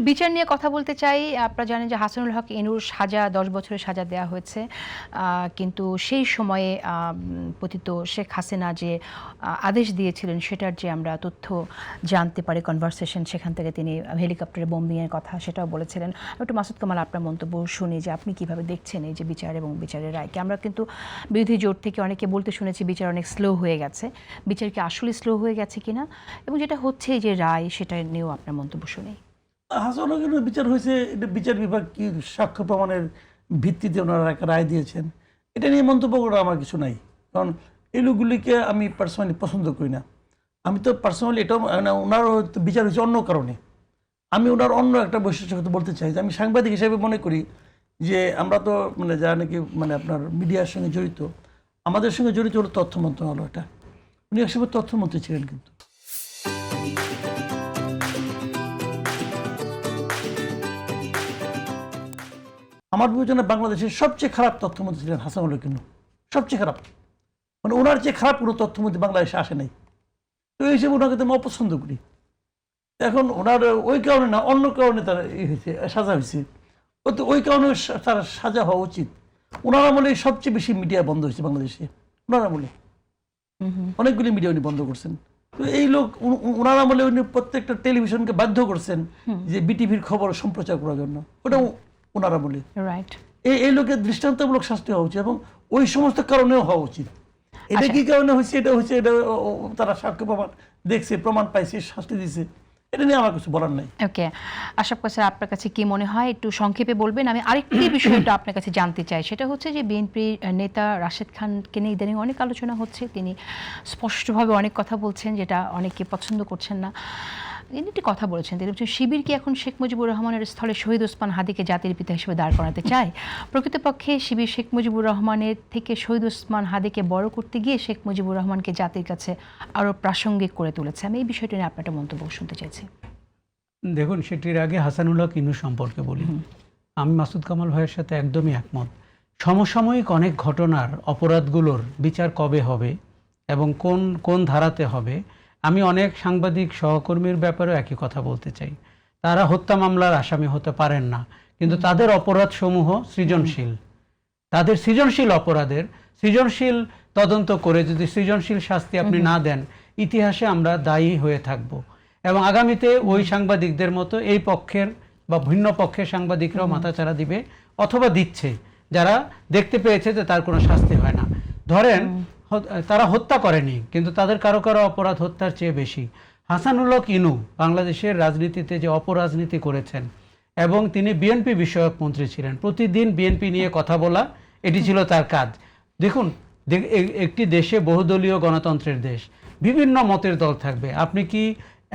একটু বিচার নিয়ে কথা বলতে চাই। আপনারা জানেন যে হাসানুল হক ইনুর সাজা 10 বছরের সাজা দেওয়া হয়েছে, কিন্তু সেই সময়ে পতিত শেখ হাসিনা যে আদেশ দিয়েছিলেন সেটার যে আমরা তথ্য জানতে পারি, কনভারসেশন, সেখান থেকে তিনি হেলিকপ্টারে বোম্বিংয়ের কথা সেটাও বলেছিলেন। একটু মাসুদ কামাল আপনার মন্তব্য শুনি যে আপনি কিভাবে দেখছেন এই যে বিচার এবং বিচারের রায়কে। আমরা কিন্তু বিরোধী জোট থেকে অনেকে বলতে শুনেছি বিচার অনেক স্লো হয়ে গেছে। বিচার কি আসলে স্লো হয়ে গেছে কিনা, এবং যেটা হচ্ছে এই যে রায়, সেটা নিয়েও আপনার মন্তব্য শুনি। হাসানুল হকের বিচার হয়েছে, এটা বিচার বিভাগ কি সাক্ষ্য প্রমাণের ভিত্তিতে ওনারা একটা রায় দিয়েছেন, এটা নিয়ে মন্তব্য করার আমার কিছু নাই। কারণ এই লোকগুলিকে আমি পার্সোনালি পছন্দ করি না। আমি তো পার্সোনালি এটাও ওনার বিচার হয়েছে অন্য কারণে। আমি ওনার অন্য একটা বৈশিষ্ট্য কথা বলতে চাই যে আমি সাংবাদিক হিসেবে মনে করি যে আমরা তো যারা নাকি আপনার মিডিয়ার সঙ্গে জড়িত, আমাদের সঙ্গে জড়িত হলো তথ্য মন্ত্রণালয়। এটা উনি একসময় তথ্যমন্ত্রী ছিলেন, কিন্তু আমার বিবেচনায় বাংলাদেশের সবচেয়ে খারাপ তথ্যমন্ত্রী ছিলেন হাসানুল হক। কিন্তু সবচেয়ে খারাপ, ওনার চেয়ে খারাপ কোনো তথ্যমন্ত্রী বাংলাদেশে আসে নাই। তো এই হিসেবে ওনাকে তো আমি অপছন্দ করি। এখন ওনার ওই কারণে না, অন্য কারণে তার হয়েছে, সাজা হয়েছে। তো ওই কারণে তার সাজা হওয়া উচিত। ওনার আমলে সবচেয়ে বেশি মিডিয়া বন্ধ হয়েছে বাংলাদেশে। ওনার আমলে অনেকগুলি মিডিয়া উনি বন্ধ করছেন। তো এই লোক ওনার আমলে উনি প্রত্যেকটা টেলিভিশনকে বাধ্য করছেন যে বিটিভির খবর সম্প্রচার করার জন্য। ওটা ওনার আমলে। রাইট। এই লোকের দৃষ্টান্তমূলক শাস্তি হওয়া উচিত, এবং ওই সমস্ত কারণেও হওয়া উচিত। এটা কি কারণে হয়েছে, এটা হচ্ছে এটা তারা সাক্ষ্য প্রমাণ দেখছে, প্রমাণ পাইছে, শাস্তি দিছে, এটা নিয়ে আমার কিছু বলার নাই। ওকে, আশরাফ স্যার, আপনার কাছে কি মনে হয় একটু সংক্ষেপে বলবেন? আমি আরেকটি বিষয়টা আপনার কাছে জানতে চাই, সেটা হচ্ছে যে বিএনপি নেতা রাশেদ খানকে নিয়ে ইদানিং অনেক আলোচনা হচ্ছে। তিনি স্পষ্টভাবে অনেক কথা বলছেন যেটা অনেকে পছন্দ করছেন না। তিনি একটি কথা বলেছেন, তিনি বলছেন শিবির কি এখন শেখ মুজিবুর রহমানের স্থলে শহীদ ওসমান হাদিকে জাতির পিতা হিসেবে দাঁড় করাতে চায়? প্রকৃতপক্ষে শিবির শেখ মুজিবুর রহমানের থেকে শহীদ ওসমান হাদিকে বড় করতে গিয়ে শেখ মুজিবুর রহমানকে জাতির কাছে আরও প্রাসঙ্গিক করে তুলেছে। আমি এই বিষয়টি নিয়ে আপনার একটা মন্তব্য শুনতে চাইছি। দেখুন, সেটির আগে হাসানুল হক ইনু সম্পর্কে বলি। আমি মাসুদ কামাল ভাইয়ের সাথে একদমই একমত। সমসাময়িক অনেক ঘটনার, অপরাধগুলোর বিচার কবে হবে এবং কোন কোন ধারাতে হবে, আমি অনেক সাংবাদিক সহকর্মীর ব্যাপারেও একই কথা বলতে চাই। তারা হত্যা মামলার আসামি হতে পারেন না, কিন্তু তাদের অপরাধসমূহ সৃজনশীল। তাদের সৃজনশীল অপরাধের সৃজনশীল তদন্ত করে যদি সৃজনশীল শাস্তি আপনি না দেন, ইতিহাসে আমরা দায়ী হয়ে থাকব। এবং আগামীতে ওই সাংবাদিকদের মতো এই পক্ষের বা ভিন্ন পক্ষের সাংবাদিকরাও মাথাচাড়া দিবে, অথবা দিচ্ছে, যারা দেখতে পেয়েছে যে তার কোনো শাস্তি হয় না। ধরেন তারা হত্যা করেনি, কিন্তু তাদের কারো কারো অপরাধ হত্যার চেয়ে বেশি। হাসানুল হক ইনু বাংলাদেশের রাজনীতিতে যে অপরাজনীতি করেছেন, এবং তিনি বিএনপি বিষয়ক মন্ত্রী ছিলেন, প্রতিদিন বিএনপি নিয়ে কথা বলা, এটি ছিল তার কাজ। দেখুন, একটি দেশে বহুদলীয় গণতন্ত্রের দেশ, বিভিন্ন মতের দল থাকবে। আপনি কি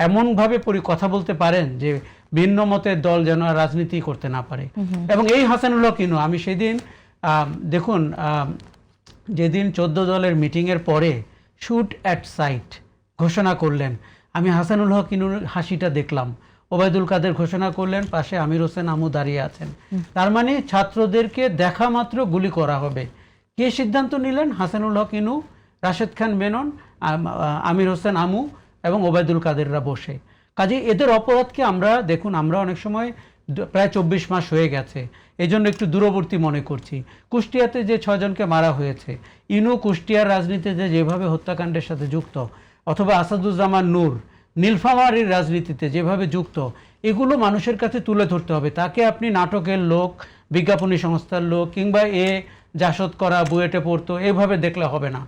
এমনভাবে কথা বলতে পারেন যে ভিন্ন মতের দল যেন রাজনীতি করতে না পারে? এবং এই হাসানুল হক ইনু, আমি সেদিন দেখুন, যেদিন 14 দলের মিটিংয়ের পরে শুট অ্যাট সাইট ঘোষণা করলেন, আমি হাসানুল হক ইনুর হাসিটা দেখলাম। ওবায়দুল কাদের ঘোষণা করলেন, পাশে আমির হোসেন আমু দাঁড়িয়ে আছেন। তার মানে ছাত্রদেরকে দেখা মাত্র গুলি করা হবে। কে সিদ্ধান্ত নিলেন? হাসানুল হক ইনু, রাশেদ খান মেনন, আমির হোসেন আমু এবং ওবায়দুল কাদেররা বসে। কাজে এদের অপরাধকে আমরা, দেখুন, আমরা অনেক সময় প্রায় 24 মাস হয়ে গেছে, এই জন্য একটু দূরবর্তী মনে করছি। কুষ্টিয়াতে যে 6 জনকে মারা হয়েছে, ইনু কুষ্টিয়ার রাজনীতিতে যেভাবে হত্যাকাণ্ডের সাথে যুক্ত, অথবা আসাদুজ্জামান নূর নীলফামারীর রাজনীতিতে যেভাবে যুক্ত, এগুলো মানুষের কাছে তুলে ধরতে হবে। তাকে আপনি নাটকের লোক, বিজ্ঞাপনী সংস্থার লোক, কিংবা জাসদ করা, বুয়েটে পড়তো, এভাবে দেখলে হবে না।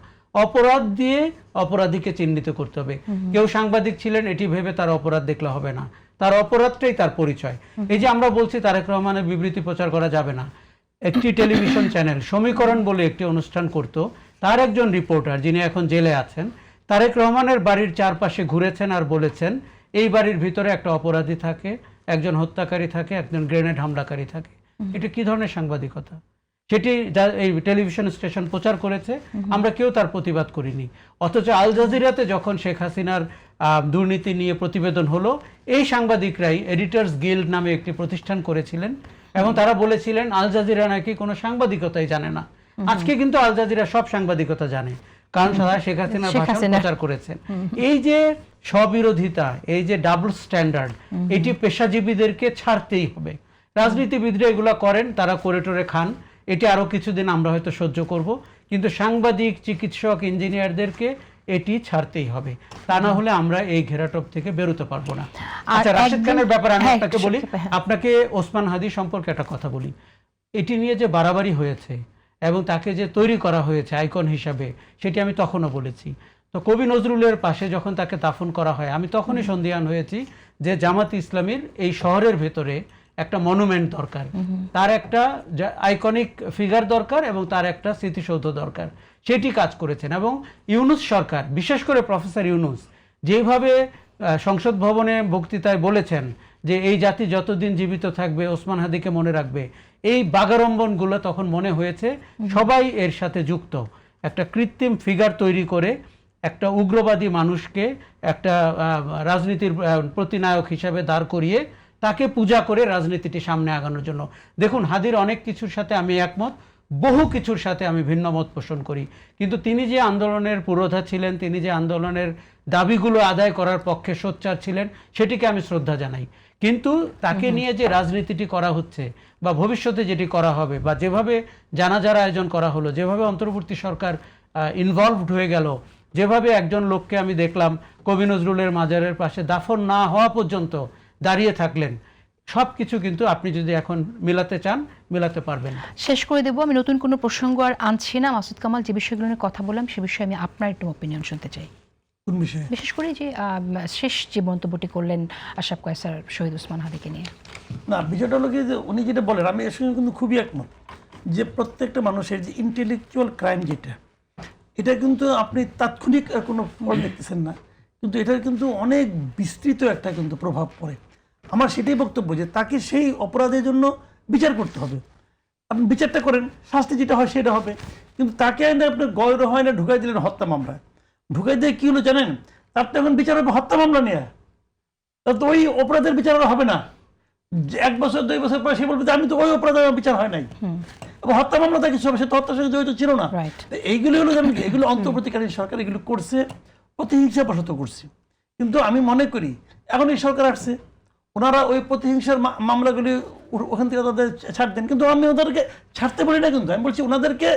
অপরাধ দিয়ে অপরাধীকে চিহ্নিত করতে হবে। কেউ সাংবাদিক ছিলেন এটি ভেবে তার অপরাধ দেখলে হবে না, তার অপরাধটাই তার পরিচয়। এই যে আমরা বলছি তারেক রহমানের বিবৃতি প্রচার করা যাবে না, একটি টেলিভিশন চ্যানেল সমীকরণ বলে একটি অনুষ্ঠান করত, তার একজন রিপোর্টার যিনি এখন জেলে আছেন, তারেক রহমানের বাড়ির চারপাশে ঘুরেছেন আর বলেছেন এই বাড়ির ভিতরে একটা অপরাধী থাকে, একজন হত্যাকারী থাকে, একজন গ্রেনেড হামলাকারী থাকে। এটা কি ধরনের সাংবাদিকতা? সেটি এই টেলিভিশন স্টেশন প্রচার করেছে, আমরা কেউ তার প্রতিবাদ করিনি। অথচ আল জাজিরাতে যখন শেখ হাসিনার দুর্নীতি নিয়ে প্রতিবেদন হলো, এই সাংবাদিকরাই এডিটর্স গিল্ড নামে একটি প্রতিষ্ঠান করেছিলেন, এবং তারা বলেছিলেন আল জাজিরা নাকি কোনো সাংবাদিকতাই জানে না। আজকে কিন্তু আল জাজিরা সব সাংবাদিকতা জানে, কারণ তারা শেখ হাসিনার ভাষণ প্রচার করেছেন। এই যে স্ববিরোধিতা, এই যে ডাবল স্ট্যান্ডার্ড, এটি পেশাজীবীদেরকে ছাড়তেই হবে। রাজনীতিবিদরা এগুলো করেন, তারা করে টোরে খান, এটি আরো কিছুদিন আমরা হয়তো সহ্য করব, কিন্তু সাংবাদিক, চিকিৎসক, ইঞ্জিনিয়ারদেরকে এটি ছাড়তেই হবে, তা না হলে আমরা এই ঘেরাটোপ থেকে বেরোতে পারবো না। আচ্ছা, রাশেদ খানের ব্যাপারে আমি আপনাকে বলি, আপনাকে ওসমান হাদি সম্পর্কে একটা কথা বলি। এটি নিয়ে যে বাড়াবাড়ি হয়েছে এবং তাকে যে তৈরি করা হয়েছে আইকন হিসাবে, সেটি আমি তখনও বলেছি। তো কবি নজরুলের পাশে যখন তাকে দাফন করা হয়, আমি তখনই সন্দিহান হয়েছি যে জামাত ইসলামীর এই শহরের ভেতরে একটা মনুমেন্ট দরকার, তার একটা আইকনিক ফিগার দরকার এবং তার একটা স্মৃতিসৌধ দরকার। সেটি কাজ করেছেন। এবং ইউনূস সরকার, বিশেষ করে প্রফেসর ইউনূস যেভাবে সংসদ ভবনে বক্তৃতায় বলেছেন যে এই জাতি যতদিন জীবিত থাকবে ওসমান হাদিকে মনে রাখবে, এই বাগাড়ম্বনগুলো তখন মনে হয়েছে সবাই এর সাথে যুক্ত। একটা কৃত্রিম ফিগার তৈরি করে একটা উগ্রবাদী মানুষকে একটা রাজনীতির প্রতিনায়ক হিসাবে দাঁড় করিয়ে তাকে পূজা করে রাজনীতিটি সামনে আগানোর জন্য। দেখুন, হাদির অনেক কিছুর সাথে আমি একমত, বহু কিছুর সাথে আমি ভিন্ন মত পোষণ করি, কিন্তু তিনি যে আন্দোলনের পুরোধা ছিলেন, তিনি যে আন্দোলনের দাবিগুলো আদায় করার পক্ষে সোচ্চার ছিলেন, সেটিকে আমি শ্রদ্ধা জানাই। কিন্তু তাকে নিয়ে যে রাজনীতিটি করা হচ্ছে বা ভবিষ্যতে যেটি করা হবে, বা যেভাবে জানাজার আয়োজন করা হলো, যেভাবে অন্তর্বর্তী সরকার ইনভলভড হয়ে গেল, যেভাবে একজন লোককে আমি দেখলাম কবি নজরুলের মাজারের পাশে দাফন না হওয়া পর্যন্ত দাঁড়িয়ে থাকলেন, সব কিছু কিন্তু আপনি যদি এখন মিলাতে চান মিলাতে পারবেন। শেষ করে দেবো, আমি নতুন কোনো প্রসঙ্গ আর আনছি না। মাসুদ কামাল, যে বিষয়গুলো নিয়ে কথা বললাম সে বিষয়ে আমি আপনার একটু অপিনিয়ন শুনতে চাই। কোন বিষয়ে? বিশেষ করে যে শেষ যে মন্তব্যটি করলেন আশরাফ কয়সার শহীদ ওসমান হাদিকে নিয়ে। না, বিষয়টা হলো কি যে উনি যেটা বলেন আমি এর সঙ্গে কিন্তু খুবই একমত, যে প্রত্যেকটা মানুষের যে ইন্টেলেকচুয়াল ক্রাইম যেটা, এটা কিন্তু আপনি তাৎক্ষণিক কোনো ফল দেখতেছেন না, কিন্তু এটার কিন্তু অনেক বিস্তৃত একটা কিন্তু প্রভাব পড়ে। আমার সেটাই বক্তব্য যে তাকে সেই অপরাধের জন্য বিচার করতে হবে। আপনি বিচারটা করেন, শাস্তি যেটা হয় সেটা হবে, কিন্তু তাকে আপনি গয়র হয় না ঢুকাই দিলেন হত্যা মামলায়। ঢুকাই দিয়ে কী হলো জানেন? তার তো এখন বিচার হবে হত্যা মামলা নিয়ে, তো ওই অপরাধের বিচার হবে না। 1 বছর 2 বছর পরে সে বলবে যে আমি তো ওই অপরাধের বিচার হয় নাই, এবং হত্যা মামলা তাকে সে তো হত্যার সঙ্গে জড়িত ছিল না। এইগুলো হলো জানেন কি, এগুলো অন্তর্বর্তীকালীন সরকার এগুলো করছে, প্রতিহিংসা বশত করছে। কিন্তু আমি মনে করি এখন এই সরকার আসছে, ওনারা ওই প্রতিহিংসার মামলাগুলি ওখান থেকে তাদের ছাড় দেন, কিন্তু আমি ওদেরকে ছাড়তে বলি না, কিন্তু আমি বলছি ওনাদেরকে,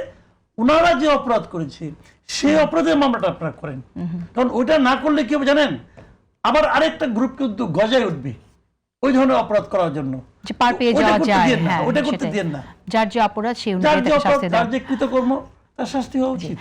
ওনারা যে অপরাধ করেছে সেই অপরাধের মামলাটা আপনারা করেন। কারণ ওইটা না করলে কি হবে জানেন, আবার আরেকটা গ্রুপ কিন্তু গজায় উঠবে ওই ধরনের অপরাধ করার জন্য, যে পার পেয়ে যাওয়া যায়। ওটা করতে দিন না। যার যে অপরাধ সেই অনুযায়ী তাকে শাস্তি দেওয়া। যার যে কৃতকর্ম তার শাস্তি হওয়া উচিত।